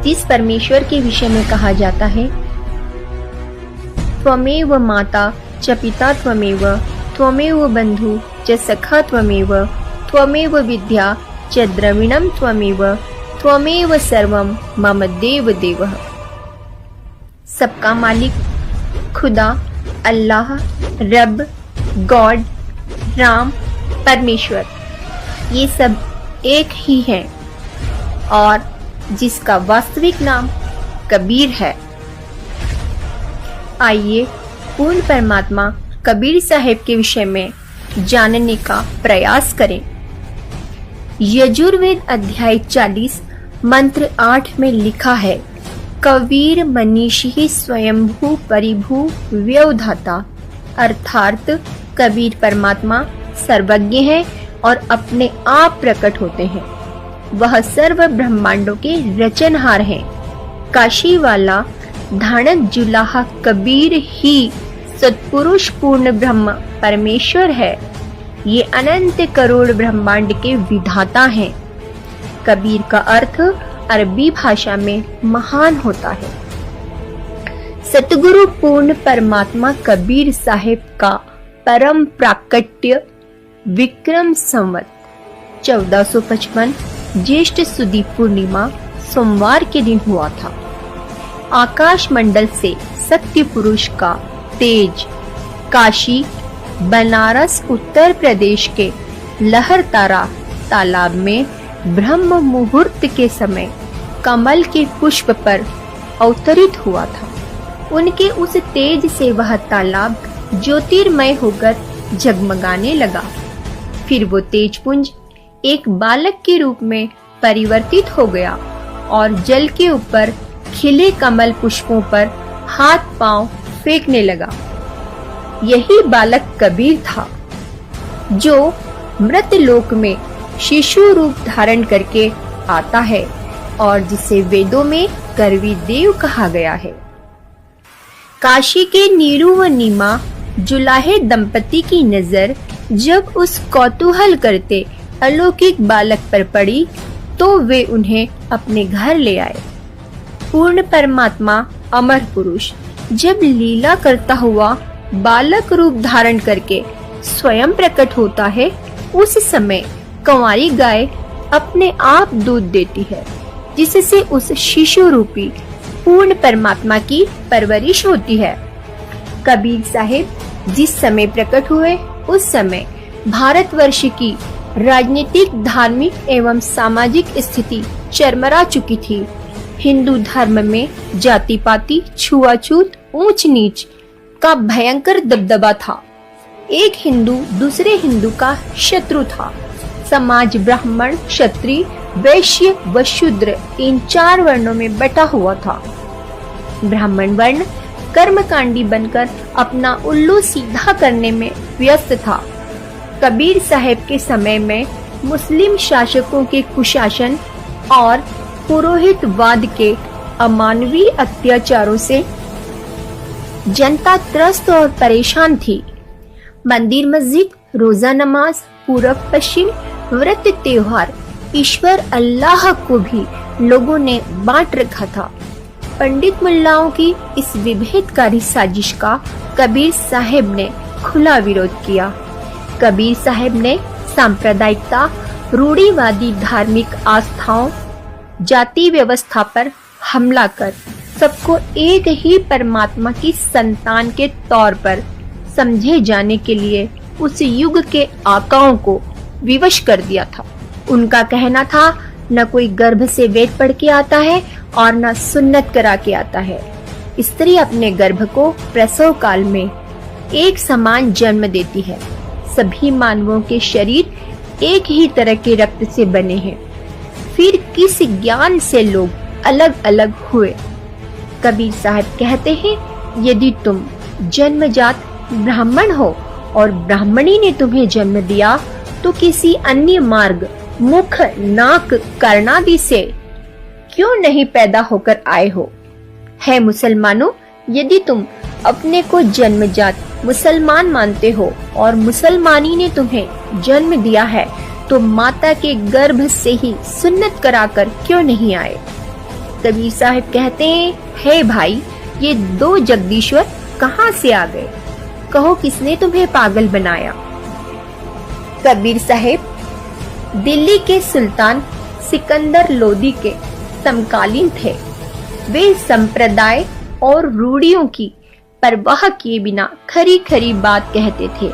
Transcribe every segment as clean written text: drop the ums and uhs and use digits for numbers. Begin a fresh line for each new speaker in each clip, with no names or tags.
जिस परमेश्वर के विषय में कहा जाता है, त्वमेव माता च पिता त्वमेव, त्वमेव बंधु च सखा त्वमेव, त्वमेव विद्या च द्रविणम त्वमेव, त्वमेव सर्वम मम देव देवः। सबका मालिक, खुदा, अल्लाह, रब, गॉड, राम, परमेश्वर, ये सब एक ही है और जिसका वास्तविक नाम कबीर है। आइए पूर्ण परमात्मा कबीर साहिब के विषय में जानने का प्रयास करें। यजुर्वेद अध्याय 40 मंत्र 8 में लिखा है, कबीर मनीषी स्वयंभू परिभू व्यवधाता, अर्थात कबीर परमात्मा सर्वज्ञ है और अपने आप प्रकट होते हैं। वह सर्व ब्रह्मांडों के रचनहार हैं। काशी वाला धानक जुलाहा कबीर ही सत्पुरुष पूर्ण ब्रह्म परमेश्वर है। ये अनंत करोड़ ब्रह्मांड के विधाता हैं। कबीर का अर्थ अरबी भाषा में महान होता है। सतगुरु पूर्ण परमात्मा कबीर साहिब का परम प्राकट्य विक्रम संवत 1455 ज्येष्ठ सुदी पूर्णिमा सोमवार के दिन हुआ था। आकाश मंडल से सत्य पुरुष का तेज काशी, बनारस, उत्तर प्रदेश के लहरतारा तालाब में ब्रह्म मुहूर्त के समय कमल के पुष्प पर अवतरित हुआ था। उनके उस तेज से वह तालाब ज्योतिर्मय होकर जगमगाने लगा। फिर वो तेजपुंज एक बालक के रूप में परिवर्तित हो गया और जल के ऊपर खिले कमल पुष्पों पर हाथ पांव फेंकने लगा। यही बालक कबीर था जो मृत लोक में शिशु रूप धारण करके आता है और जिसे वेदों में करवी देव कहा गया है। काशी के नीरू व नीमा जुलाहे दंपति की नजर जब उस कौतूहल करते अलौकिक बालक पर पड़ी तो वे उन्हें अपने घर ले आए। पूर्ण परमात्मा अमर पुरुष जब लीला करता हुआ बालक रूप धारण करके स्वयं प्रकट होता है, उस समय कंवारी गाय अपने आप दूध देती है, जिससे उस शिशु रूपी पूर्ण परमात्मा की परवरिश होती है। कबीर साहिब जिस समय प्रकट हुए, उस समय भारतवर्ष की राजनीतिक, धार्मिक एवं सामाजिक स्थिति चरमरा चुकी थी। हिंदू धर्म में जाति पाति, छुआछूत, ऊंच नीच का भयंकर दबदबा था। एक हिंदू दूसरे हिंदू का शत्रु था। समाज ब्राह्मण, क्षत्रिय, वैश्य व शूद्र इन 4 वर्णों में बटा हुआ था। ब्राह्मण वर्ण कर्मकांडी बनकर अपना उल्लू सीधा करने में व्यस्त था। कबीर साहिब के समय में मुस्लिम शासकों के कुशासन और पुरोहितवाद के अमानवीय अत्याचारों से जनता त्रस्त और परेशान थी। मंदिर मस्जिद, रोजा नमाज, पूरब पश्चिम, व्रत त्योहार, ईश्वर अल्लाह को भी लोगों ने बांट रखा था। पंडित मुल्लाओं की इस विभेदकारी साजिश का कबीर साहिब ने खुला विरोध किया। कबीर साहिब ने सांप्रदायिकता, रूढ़िवादी धार्मिक आस्थाओं, जाति व्यवस्था पर हमला कर सबको एक ही परमात्मा की संतान के तौर पर समझे जाने के लिए उस युग के आकाओं को विवश कर दिया था। उनका कहना था, न कोई गर्भ से वेद पढ़ के आता है और न सुन्नत करा के आता है। स्त्री अपने गर्भ को प्रसव काल में एक समान जन्म देती है। सभी मानवों के शरीर एक ही तरह के रक्त से बने हैं। फिर किस ज्ञान से लोग अलग अलग हुए? कबीर साहब कहते हैं, यदि तुम जन्मजात ब्राह्मण हो और ब्राह्मणी ने तुम्हें जन्म दिया तो किसी अन्य मार्ग, मुख, नाक, कर्णादि से क्यों नहीं पैदा होकर आए हो? है मुसलमानों, यदि तुम अपने को जन्मजात मुसलमान मानते हो और मुसलमानी ने तुम्हें जन्म दिया है तो माता के गर्भ से ही सुन्नत कराकर क्यों नहीं आए? कबीर साहब कहते हैं, हे भाई, ये दो जगदीश्वर कहाँ से आ गए? कहो किसने तुम्हें पागल बनाया? कबीर साहब दिल्ली के सुल्तान सिकंदर लोदी के समकालीन थे। वे संप्रदाय और रूढ़ियों की परवाह किए बिना खरी खरी बात कहते थे।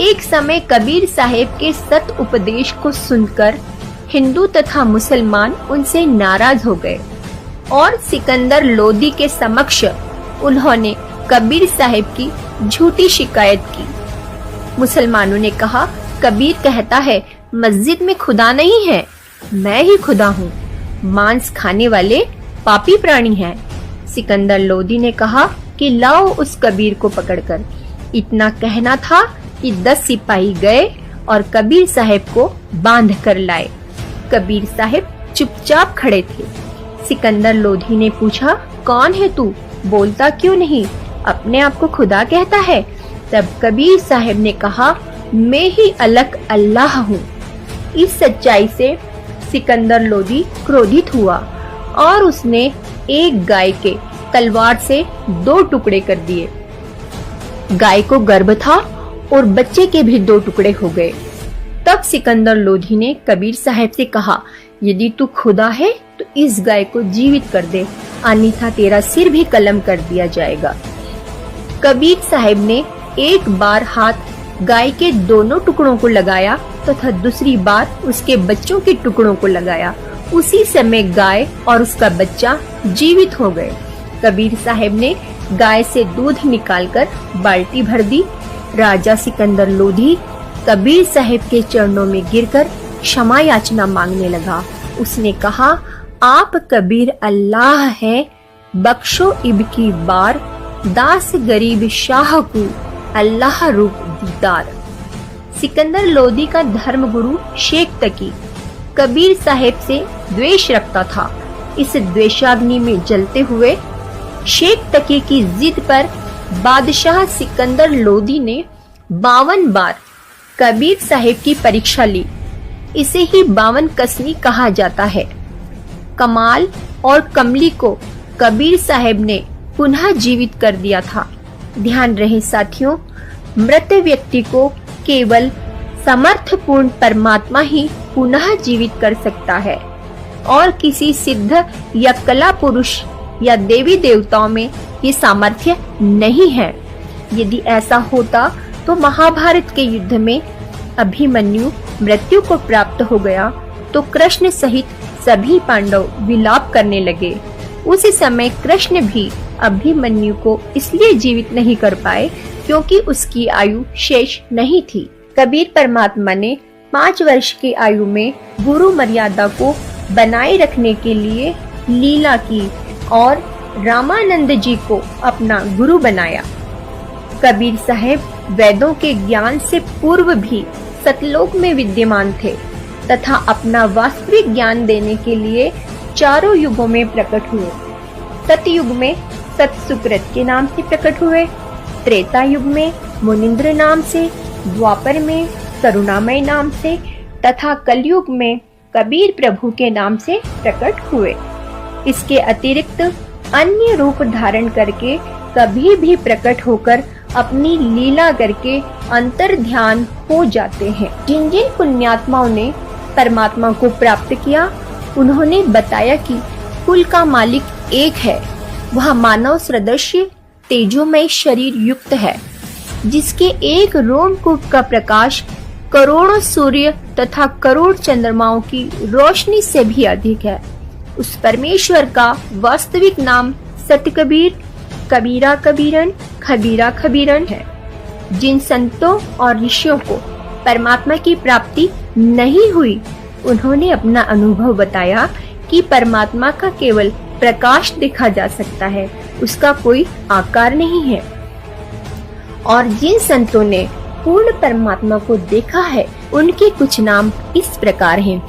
एक समय कबीर साहब के सत उपदेश को सुनकर हिंदू तथा मुसलमान उनसे नाराज हो गए और सिकंदर लोदी के समक्ष उन्होंने कबीर साहब की झूठी शिकायत की। मुसलमानों ने कहा, कबीर कहता है मस्जिद में खुदा नहीं है, मैं ही खुदा हूँ। मांस खाने वाले पापी प्राणी हैं। सिकंदर लोदी ने कहा कि लाओ उस कबीर को पकड़कर। इतना कहना था कि 10 सिपाही गए और कबीर साहब को बांध कर लाए। कबीर साहब चुपचाप खड़े थे। सिकंदर लोधी ने पूछा, कौन है तू? बोलता क्यों नहीं? अपने आप को खुदा कहता है। तब कबीर साहब ने कहा, मैं ही अलग अल्लाह हूँ। इस सच्चाई से सिकंदर लोधी क्रोधित हुआ और उसने एक गाय के तलवार से 2 टुकड़े कर दिए। गाय को गर्भ था और बच्चे के भी 2 टुकड़े हो गए। तब सिकंदर लोधी ने कबीर साहब से कहा, यदि तू खुदा है तो इस गाय को जीवित कर दे, अन्यथा तेरा सिर भी कलम कर दिया जाएगा। कबीर साहब ने एक बार हाथ गाय के दोनों टुकड़ों को लगाया तथा दूसरी बार उसके बच्चों के टुकड़ों को लगाया। उसी समय गाय और उसका बच्चा जीवित हो गए। कबीर साहब ने गाय से दूध निकालकर बाल्टी भर दी। राजा सिकंदर लोधी कबीर साहब के चरणों में गिरकर क्षमा याचना मांगने लगा। उसने कहा, आप कबीर अल्लाह हैं, बख्शो इब की बार, दास गरीब शाह को अल्लाह रूप दीदार। सिकंदर लोधी का धर्मगुरु शेख तकी कबीर साहब से द्वेष रखता था। इस द्वेषाग्नि में जलते हुए शेख तकी की जिद पर बादशाह सिकंदर लोधी ने 52 बार कबीर साहब की परीक्षा ली। इसे ही 52 कसनी कहा जाता है। कमाल और कमली को कबीर साहब ने पुनः जीवित कर दिया था। ध्यान रहे साथियों, मृत व्यक्ति को केवल समर्थपूर्ण परमात्मा ही पुनः जीवित कर सकता है और किसी सिद्ध या कला पुरुष या देवी देवताओं में ये सामर्थ्य नहीं है। यदि ऐसा होता तो महाभारत के युद्ध में अभिमन्यु मृत्यु को प्राप्त हो गया तो कृष्ण सहित सभी पांडव विलाप करने लगे। उस समय कृष्ण भी अभिमन्यु को इसलिए जीवित नहीं कर पाए क्योंकि उसकी आयु शेष नहीं थी। कबीर परमात्मा ने 5 वर्ष की आयु में गुरु मर्यादा को बनाए रखने के लिए लीला की और रामानंद जी को अपना गुरु बनाया। कबीर साहब वेदों के ज्ञान से पूर्व भी सतलोक में विद्यमान थे तथा अपना वास्तविक ज्ञान देने के लिए चारों युगों में प्रकट हुए। सतयुग में सत सुकृत के नाम से प्रकट हुए, त्रेता युग में मुनिंद्र नाम से, द्वापर में करुणामय नाम से तथा कलयुग में कबीर प्रभु के नाम से प्रकट हुए। इसके अतिरिक्त अन्य रूप धारण करके कभी भी प्रकट होकर अपनी लीला करके अंतर ध्यान हो जाते हैं। जिन जिन पुण्यात्माओं ने परमात्मा को प्राप्त किया, उन्होंने बताया कि कुल का मालिक एक है। वह मानव सदृश्य तेजोमय शरीर युक्त है, जिसके एक रोमकूप का प्रकाश करोड़ों सूर्य तथा करोड़ चंद्रमाओं की रोशनी से भी अधिक है। उस परमेश्वर का वास्तविक नाम सतकबीर, कबीरा कबीरन, खबीरा खबीरन है। जिन संतों और ऋषियों को परमात्मा की प्राप्ति नहीं हुई, उन्होंने अपना अनुभव बताया कि परमात्मा का केवल प्रकाश देखा जा सकता है, उसका कोई आकार नहीं है। और जिन संतों ने पूर्ण परमात्मा को देखा है, उनके कुछ नाम इस प्रकार हैं।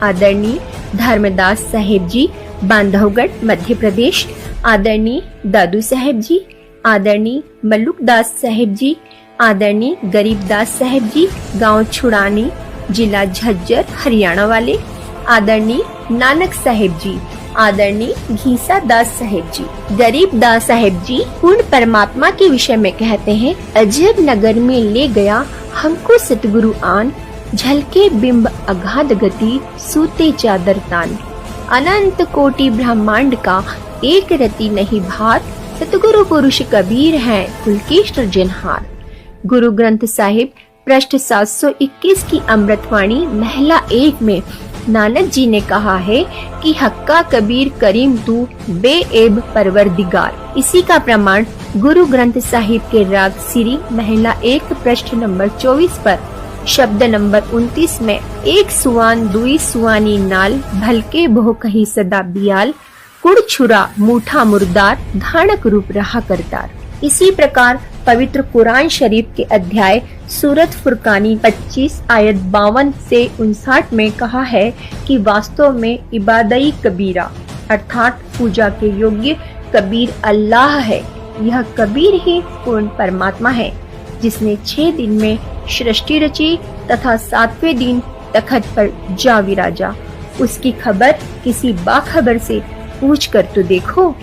आदरणीय धर्मदास साहेब जी, बांधवगढ़, मध्य प्रदेश। आदरणीय दादू साहेब जी, आदरणीय मल्लुकदास साहेब जी, आदरणीय गरीबदास साहेब जी, गांव छुड़ानी, जिला झज्जर, हरियाणा वाले। आदरणीय नानक साहेब जी, आदरणीय घीसा दास साहेब जी। गरीब दास साहेब जी पूर्ण परमात्मा के विषय में कहते हैं, अजब नगर में ले गया हमको सतगुरु आन, झलके बिंब अगाध गति सूते चादर तान। अनंत कोटि ब्रह्मांड का एक रति नहीं भात, सतगुरु पुरुष कबीर हैं कुलकेश सृजनहार। गुरु ग्रंथ साहिब पृष्ठ 721 की अमृतवाणी महिला 1 में नानक जी ने कहा है कि हक्का कबीर करीम तू बेएब परवरदिगार। इसी का प्रमाण गुरु ग्रंथ साहिब के राग सिरी महिला 1 पृष्ठ नंबर 24 पर शब्द नंबर 29 में एक सुवान दुई सुवानी नाल, भलके बहु कही सदा बियाल, कुड़ छुरा मूठा मुर्दार, धानक रूप रहा करतार। इसी प्रकार पवित्र कुरान शरीफ के अध्याय सूरत फुरकानी 25 आयत 52 से 59 में कहा है कि वास्तव में इबादई कबीरा अर्थात पूजा के योग्य कबीर अल्लाह है। यह कबीर ही पूर्ण परमात्मा है जिसने 6 दिन में सृष्टि रची तथा 7वें दिन तखत पर जा विराजा। उसकी खबर किसी बाखबर से पूछ कर तो देखो।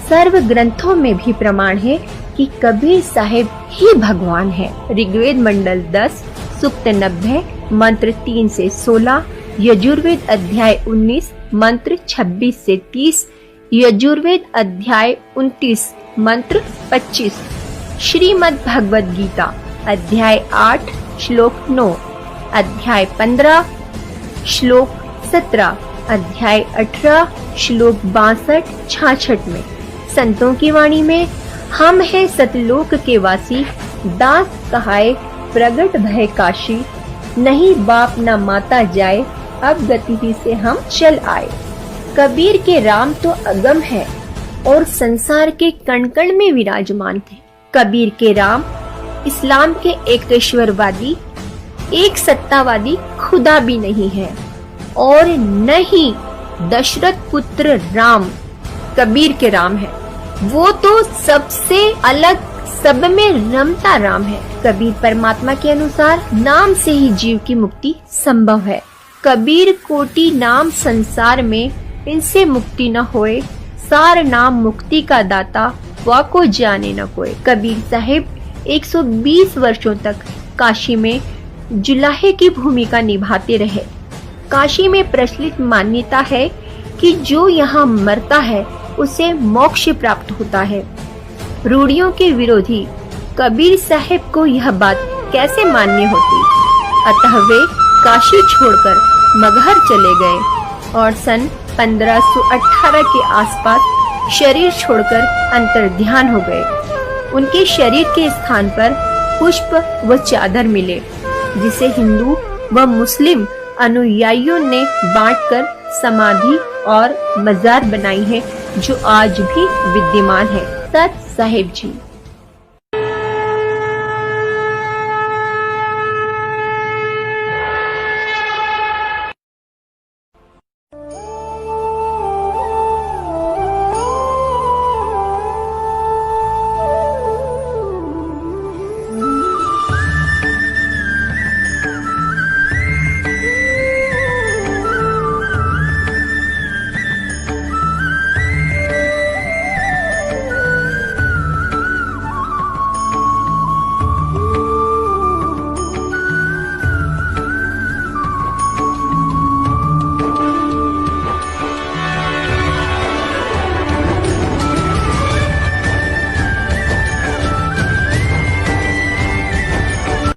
सर्व ग्रंथों में भी प्रमाण है कि कबीर साहिब ही भगवान है। ऋग्वेद मंडल 10 सूक्त 90 मंत्र 3 से 16, यजुर्वेद अध्याय 19 मंत्र 26 से 30, यजुर्वेद अध्याय 29 मंत्र 25, श्रीमद् भगवद गीता अध्याय 8 श्लोक 9, अध्याय 15 श्लोक 17, अध्याय 18 श्लोक 62-66 में संतों की वाणी में हम है सतलोक के वासी, दास कहाए प्रगट भय काशी, नहीं बाप न माता जाए, अब गति ही से हम चल आए। कबीर के राम तो अगम है और संसार के कण कण में विराजमान थे। कबीर के राम इस्लाम के एकेश्वरवादी एक सत्तावादी खुदा भी नहीं है और न ही दशरथ पुत्र राम कबीर के राम है। वो तो सबसे अलग सब में रमता राम है। कबीर परमात्मा के अनुसार नाम से ही जीव की मुक्ति संभव है। कबीर कोटि नाम संसार में, इनसे मुक्ति न होए, सार नाम मुक्ति का दाता, वाको जाने न कोई। कबीर साहिब 120 वर्षों तक काशी में जुलाहे की भूमिका निभाते रहे। काशी में प्रचलित मान्यता है कि जो यहाँ मरता है उसे मोक्ष प्राप्त होता है। रूढ़ियों के विरोधी कबीर साहिब को यह बात कैसे मान्य होती, अतः वे काशी छोड़कर मगहर चले गए और सन 1518 के आसपास शरीर छोड़कर अंतर्ध्यान हो गए। उनके शरीर के स्थान पर पुष्प व चादर मिले, जिसे हिंदू व मुस्लिम अनुयायियों ने बांटकर समाधि और मजार बनाई है, जो आज भी विद्यमान है। सत साहिब जी।